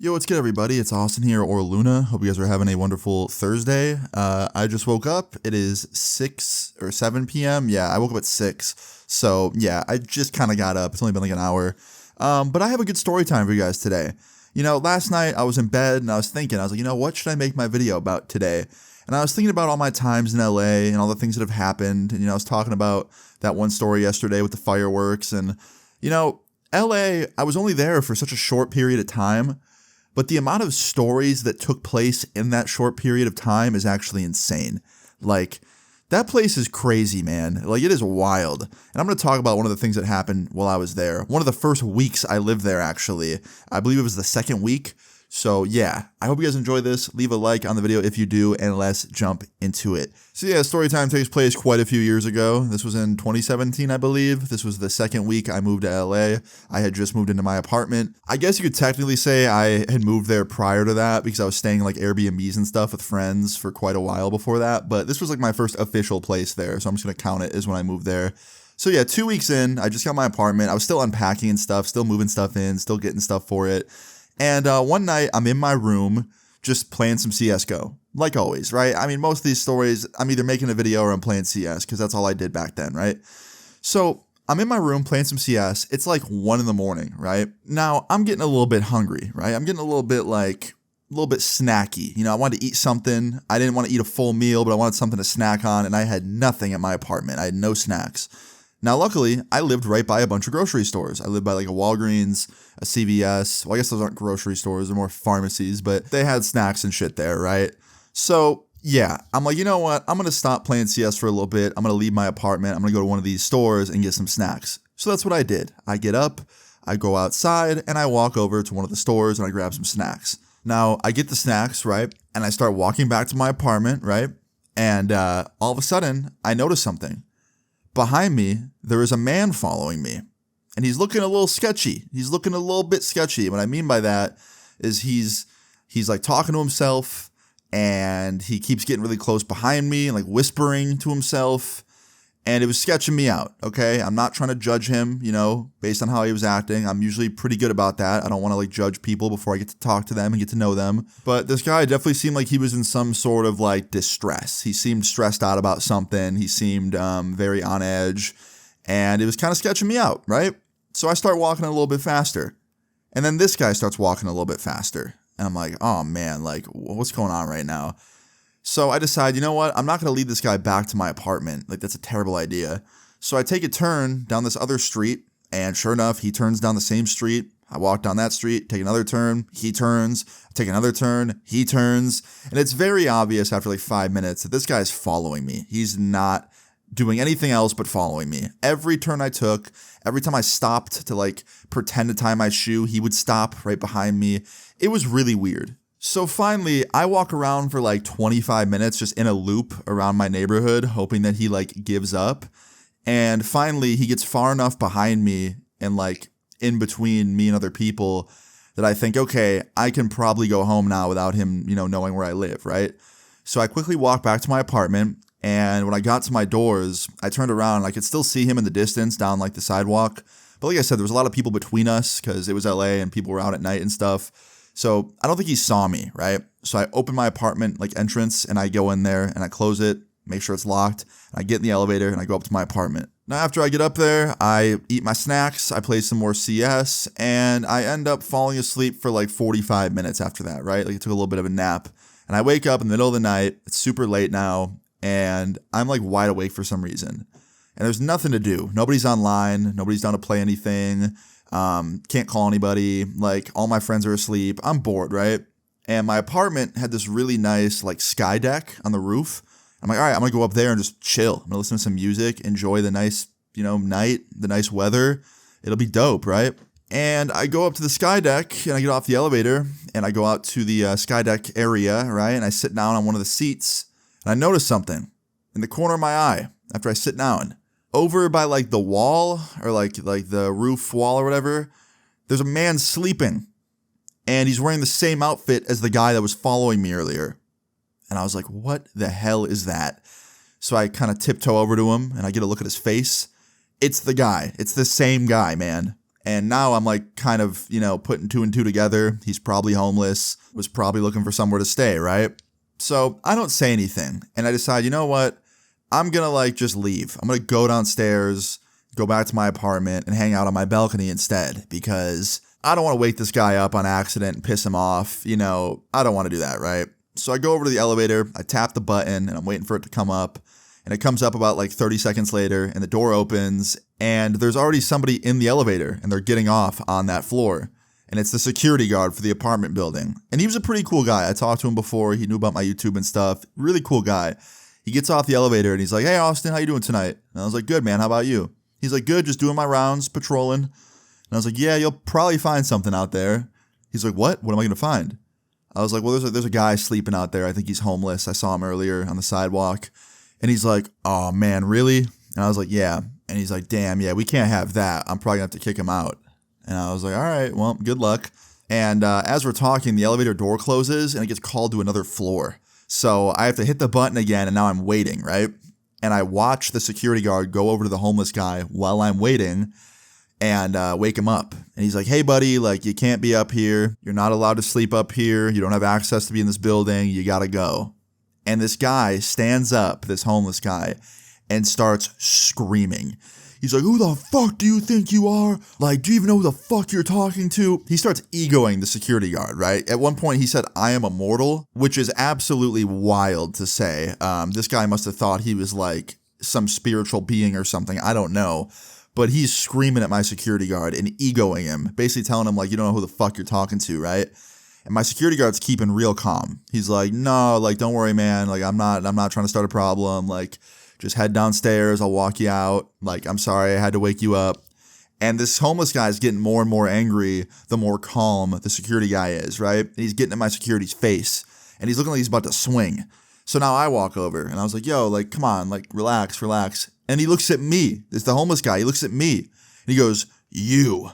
Yo, what's good, everybody? It's Austin here, or Luna. Hope you guys are having a wonderful Thursday. I just woke up. It is 6 or 7 p.m. Yeah, I woke up at 6. So, yeah, I just kind of got up. It's only been like an hour. But I have a good story time for you guys today. You know, last night I was in bed and I was thinking, what should I make my video about today? And I was thinking about all my times in LA and all the things that have happened. And, I was talking about that one story yesterday with the fireworks. And, LA, I was only there for such a short period of time. But the amount of stories that took place in that short period of time is actually insane. Like, that place is crazy, man. Like, it is wild. And I'm going to talk about one of the things that happened while I was there. One of the first weeks I lived there, actually. I believe it was the second week. So, yeah, I hope you guys enjoy this. Leave a like on the video if you do, and let's jump into it. So, yeah, story time takes place quite a few years ago. This was in 2017, I believe. This was the second week I moved to LA. I had just moved into my apartment. I guess you could technically say I had moved there prior to that because I was staying in like Airbnbs and stuff with friends for quite a while before that. But this was like my first official place there, so I'm just going to count it as when I moved there. So, yeah, 2 weeks in, I just got my apartment. I was still unpacking and stuff, still moving stuff in, still getting stuff for it. And one night, I'm in my room just playing some CSGO, like always, right? I mean, most of these stories, I'm either making a video or I'm playing CS, because that's all I did back then, right? So I'm in my room playing some CS. It's like 1 in the morning, right? Now, I'm getting a little bit hungry, right? I'm getting a little bit snacky. I wanted to eat something. I didn't want to eat a full meal, but I wanted something to snack on, and I had nothing at my apartment. I had no snacks. Now, luckily, I lived right by a bunch of grocery stores. I lived by like a Walgreens, a CVS. Well, I guess those aren't grocery stores. They're more pharmacies, but they had snacks and shit there, right? So, yeah, I'm like, you know what? I'm going to stop playing CS for a little bit. I'm going to leave my apartment. I'm going to go to one of these stores and get some snacks. So that's what I did. I get up, I go outside, and I walk over to one of the stores and I grab some snacks. Now, I get the snacks, right? And I start walking back to my apartment, right? And all of a sudden, I notice something. Behind me, there is a man following me, and he's looking a little sketchy. He's looking a little bit sketchy. What I mean by that is he's like talking to himself, and he keeps getting really close behind me and like whispering to himself, and it was sketching me out, okay? I'm not trying to judge him, based on how he was acting. I'm usually pretty good about that. I don't want to like judge people before I get to talk to them and get to know them. But this guy definitely seemed like he was in some sort of like distress. He seemed stressed out about something. He seemed very on edge, and it was kind of sketching me out, right? So I start walking a little bit faster, and then this guy starts walking a little bit faster. And I'm like, oh man, like what's going on right now? So I decide, you know what? I'm not going to lead this guy back to my apartment. Like, that's a terrible idea. So I take a turn down this other street, and sure enough, he turns down the same street. I walk down that street, take another turn, he turns, take another turn, he turns. And it's very obvious after like 5 minutes that this guy is following me. He's not doing anything else but following me. Every turn I took, every time I stopped to like pretend to tie my shoe, he would stop right behind me. It was really weird. So finally, I walk around for like 25 minutes just in a loop around my neighborhood, hoping that he like gives up. And finally, he gets far enough behind me and like in between me and other people that I think, okay, I can probably go home now without him, knowing where I live, right? So I quickly walk back to my apartment. And when I got to my doors, I turned around and I could still see him in the distance down like the sidewalk. But like I said, there was a lot of people between us because it was LA and people were out at night and stuff. So I don't think he saw me, right? So I open my apartment like entrance and I go in there and I close it, make sure it's locked. And I get in the elevator and I go up to my apartment. Now after I get up there, I eat my snacks, I play some more CS, and I end up falling asleep for like 45 minutes after that, right? Like I took a little bit of a nap. And I wake up in the middle of the night, it's super late now, and I'm like wide awake for some reason. And there's nothing to do. Nobody's online, nobody's down to play anything. Can't call anybody, like all my friends are asleep. I'm bored, right? And my apartment had this really nice like sky deck on the roof. I'm like, all right, I'm gonna go up there and just chill. I'm gonna listen to some music, enjoy the nice, night, the nice weather. It'll be dope, right? And I go up to the sky deck and I get off the elevator and I go out to the sky deck area, right? And I sit down on one of the seats and I notice something in the corner of my eye after I sit down. Over by like the wall or like the roof wall or whatever, there's a man sleeping and he's wearing the same outfit as the guy that was following me earlier. And I was like, what the hell is that? So I kind of tiptoe over to him and I get a look at his face. It's the guy. It's the same guy, man. And now I'm like kind of, putting two and two together. He's probably homeless, was probably looking for somewhere to stay, right? So I don't say anything. And I decide, you know what? I'm going to like just leave. I'm going to go downstairs, go back to my apartment and hang out on my balcony instead because I don't want to wake this guy up on accident and piss him off. I don't want to do that, right? So I go over to the elevator, I tap the button and I'm waiting for it to come up. And it comes up about like 30 seconds later and the door opens and there's already somebody in the elevator and they're getting off on that floor. And it's the security guard for the apartment building. And he was a pretty cool guy. I talked to him before. He knew about my YouTube and stuff. Really cool guy. He gets off the elevator and he's like, "Hey, Austin, how you doing tonight?" And I was like, "Good, man. How about you?" He's like, "Good, just doing my rounds, patrolling." And I was like, "Yeah, you'll probably find something out there." He's like, "What? What am I going to find?" I was like, "Well, there's a guy sleeping out there. I think he's homeless. I saw him earlier on the sidewalk." And he's like, "Oh, man, really?" And I was like, "Yeah." And he's like, "Damn, yeah, we can't have that. I'm probably going to have to kick him out." And I was like, "All right, well, good luck." And as we're talking, the elevator door closes and it gets called to another floor. So I have to hit the button again and now I'm waiting, right? And I watch the security guard go over to the homeless guy while I'm waiting and wake him up. And he's like, "Hey, buddy, like you can't be up here. You're not allowed to sleep up here. You don't have access to be in this building. You got to go." And this guy stands up, this homeless guy, and starts screaming. He's like, "Who the fuck do you think you are? Like, do you even know who the fuck you're talking to?" He starts egoing the security guard, right? At one point, he said, "I am immortal," which is absolutely wild to say. This guy must have thought he was like some spiritual being or something. I don't know. But he's screaming at my security guard and egoing him, basically telling him, like, "You don't know who the fuck you're talking to, right?" And my security guard's keeping real calm. He's like, "No, like, don't worry, man. Like, I'm not trying to start a problem. Like, just head downstairs. I'll walk you out. Like, I'm sorry I had to wake you up." And this homeless guy is getting more and more angry the more calm the security guy is, right? And he's getting in my security's face. And he's looking like he's about to swing. So now I walk over and I was like, "Yo, like, come on, like, relax. And he looks at me. It's the homeless guy. He looks at me. And he goes, "You."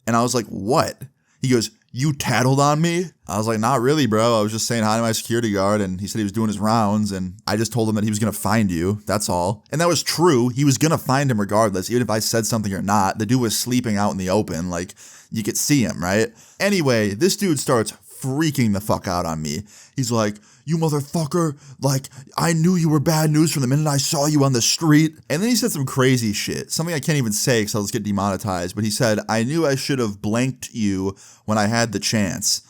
And I was like, "What?" He goes, "You tattled on me?" I was like, "Not really, bro. I was just saying hi to my security guard." And he said he was doing his rounds. And I just told him that he was going to find you. That's all. And that was true. He was going to find him regardless, even if I said something or not. The dude was sleeping out in the open. Like, you could see him, right? Anyway, this dude starts freaking the fuck out on me. He's like, "You motherfucker, like, I knew you were bad news from the minute I saw you on the street." And then he said some crazy shit, something I can't even say because I'll just get demonetized. But he said, "I knew I should have blanked you when I had the chance."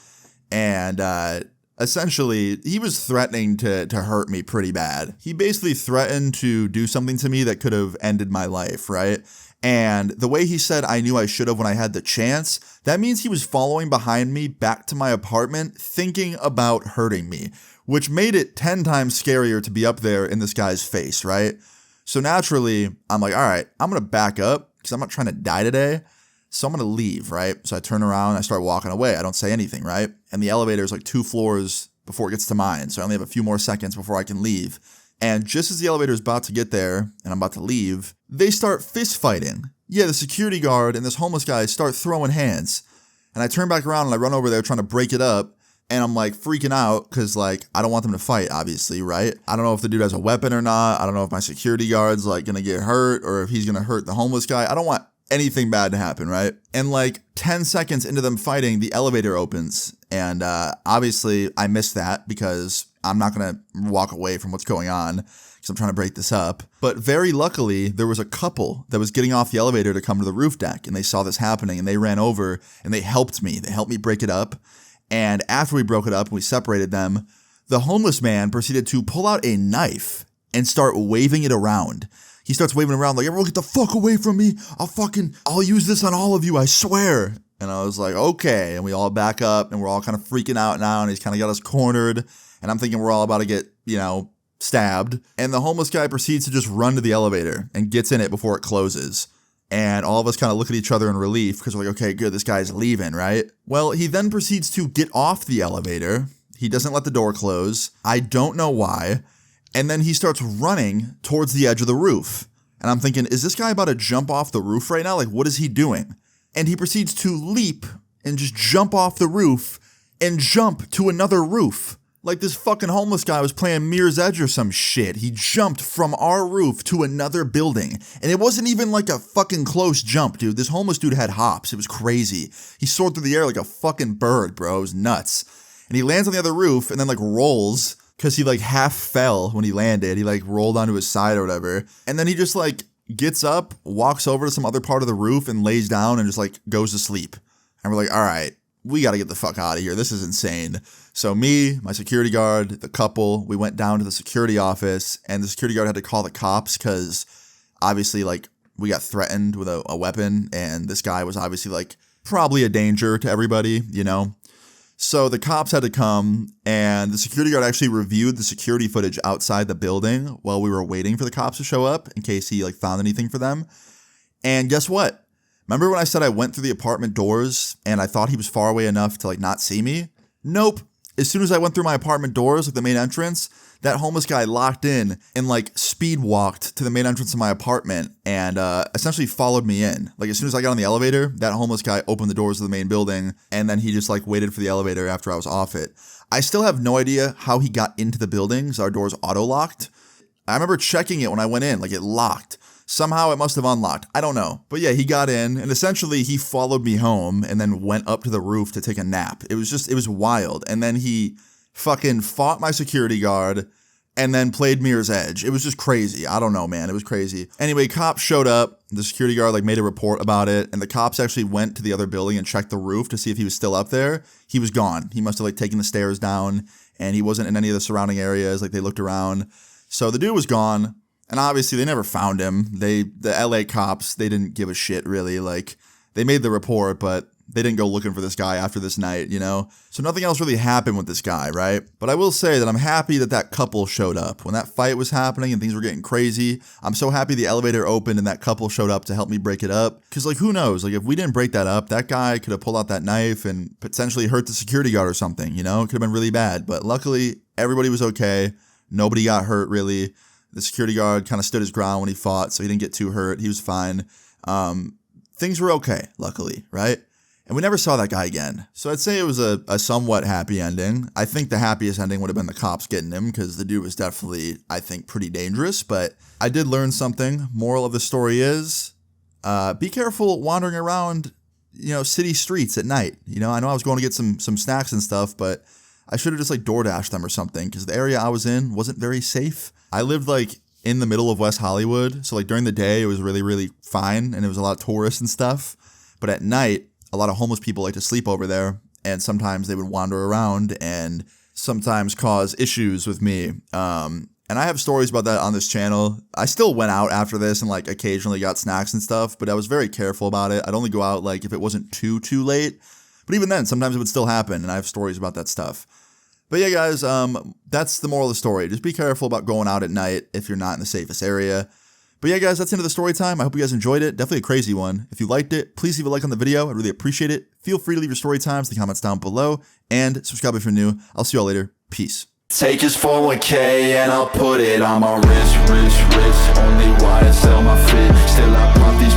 And essentially, he was threatening to hurt me pretty bad. He basically threatened to do something to me that could have ended my life, right? And the way he said, "I knew I should have when I had the chance," that means he was following behind me back to my apartment, thinking about hurting me, which made it 10 times scarier to be up there in this guy's face, right? So naturally, I'm like, all right, I'm going to back up because I'm not trying to die today. So I'm going to leave, right? So I turn around and I start walking away. I don't say anything, right? And the elevator is like 2 floors before it gets to mine. So I only have a few more seconds before I can leave. And just as the elevator is about to get there and I'm about to leave, they start fist fighting. Yeah, the security guard and this homeless guy start throwing hands. And I turn back around and I run over there trying to break it up. And I'm like freaking out because like I don't want them to fight, obviously, right? I don't know if the dude has a weapon or not. I don't know if my security guard's like going to get hurt or if he's going to hurt the homeless guy. I don't want anything bad to happen, right? And like 10 seconds into them fighting, the elevator opens. And obviously I missed that because I'm not going to walk away from what's going on because I'm trying to break this up. But very luckily, there was a couple that was getting off the elevator to come to the roof deck. And they saw this happening and they ran over and they helped me. They helped me break it up. And after we broke it up and we separated them, the homeless man proceeded to pull out a knife and start waving it around. He starts waving around like, "Everyone get the fuck away from me. I'll use this on all of you, I swear." And I was like, okay. And we all back up and we're all kind of freaking out now. And he's kind of got us cornered. And I'm thinking we're all about to get, stabbed. And the homeless guy proceeds to just run to the elevator and gets in it before it closes. And all of us kind of look at each other in relief because we're like, okay, good, this guy's leaving, right? Well, he then proceeds to get off the elevator. He doesn't let the door close. I don't know why. And then he starts running towards the edge of the roof. And I'm thinking, is this guy about to jump off the roof right now? Like, what is he doing? And he proceeds to leap and just jump off the roof and jump to another roof. Like this fucking homeless guy was playing Mirror's Edge or some shit. He jumped from our roof to another building. And it wasn't even like a fucking close jump, dude. This homeless dude had hops. It was crazy. He soared through the air like a fucking bird, bro. It was nuts. And he lands on the other roof and then like rolls because he like half fell when he landed. He like rolled onto his side or whatever. And then he just like gets up, walks over to some other part of the roof and lays down and just like goes to sleep. And we're like, all right, we got to get the fuck out of here. This is insane. So me, my security guard, the couple, we went down to the security office and the security guard had to call the cops because obviously like we got threatened with a weapon and this guy was obviously like probably a danger to everybody, you know? So the cops had to come and the security guard actually reviewed the security footage outside the building while we were waiting for the cops to show up in case he like found anything for them. And guess what? Remember when I said I went through the apartment doors and I thought he was far away enough to like not see me? Nope. As soon as I went through my apartment doors, like the main entrance, that homeless guy locked in and like speed walked to the main entrance of my apartment and essentially followed me in. Like as soon as I got on the elevator, that homeless guy opened the doors of the main building and then he just like waited for the elevator after I was off it. I still have no idea how he got into the building because our doors auto-locked. I remember checking it when I went in, like it locked. Somehow it must have unlocked. I don't know. But yeah, he got in and essentially he followed me home and then went up to the roof to take a nap. It was wild. And then he fucking fought my security guard and then played Mirror's Edge. It was just crazy. I don't know, man. It was crazy. Anyway, cops showed up. The security guard like made a report about it and the cops actually went to the other building and checked the roof to see if he was still up there. He was gone. He must have like taken the stairs down and he wasn't in any of the surrounding areas. Like they looked around. So the dude was gone. And obviously they never found him. The LA cops, they didn't give a shit really. Like they made the report, but they didn't go looking for this guy after this night, you know? So nothing else really happened with this guy, right? But I will say that I'm happy that that couple showed up. When that fight was happening and things were getting crazy, I'm so happy the elevator opened and that couple showed up to help me break it up. Cause like who knows? Like if we didn't break that up, that guy could have pulled out that knife and potentially hurt the security guard or something, you know? It could have been really bad. But luckily everybody was okay. Nobody got hurt really. The security guard kind of stood his ground when he fought, so he didn't get too hurt. He was fine. Things were okay, luckily, right? And we never saw that guy again. So I'd say it was a somewhat happy ending. I think the happiest ending would have been the cops getting him because the dude was definitely, I think, pretty dangerous. But I did learn something. Moral of the story is be careful wandering around, you know, city streets at night. You know, I know I was going to get some snacks and stuff, but I should have just like DoorDashed them or something because the area I was in wasn't very safe. I lived like in the middle of West Hollywood. So like during the day, it was really, really fine. And it was a lot of tourists and stuff. But at night, a lot of homeless people like to sleep over there. And sometimes they would wander around and sometimes cause issues with me. And I have stories about that on this channel. I still went out after this and like occasionally got snacks and stuff, but I was very careful about it. I'd only go out like if it wasn't too late. But even then, sometimes it would still happen. And I have stories about that stuff. But yeah, guys, that's the moral of the story. Just be careful about going out at night if you're not in the safest area. But yeah, guys, that's the end of the story time. I hope you guys enjoyed it. Definitely a crazy one. If you liked it, please leave a like on the video. I'd really appreciate it. Feel free to leave your story times in the comments down below. And subscribe if you're new. I'll see you all later. Peace. Take his 401k and I'll put it on my wrist. Only why I sell my fit. Still I pop these